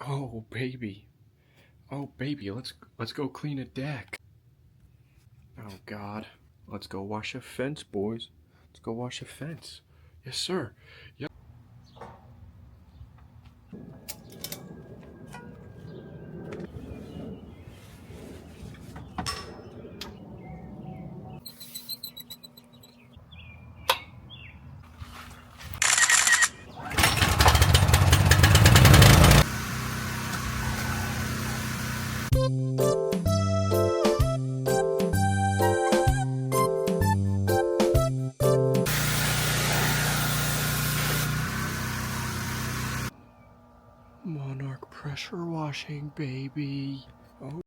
Oh, baby. Oh, baby, let's go clean a deck. Oh, God. Let's go wash a fence, boys. Let's go wash a fence. Yes, sir. Yep. Monarch pressure washing, baby. Oh.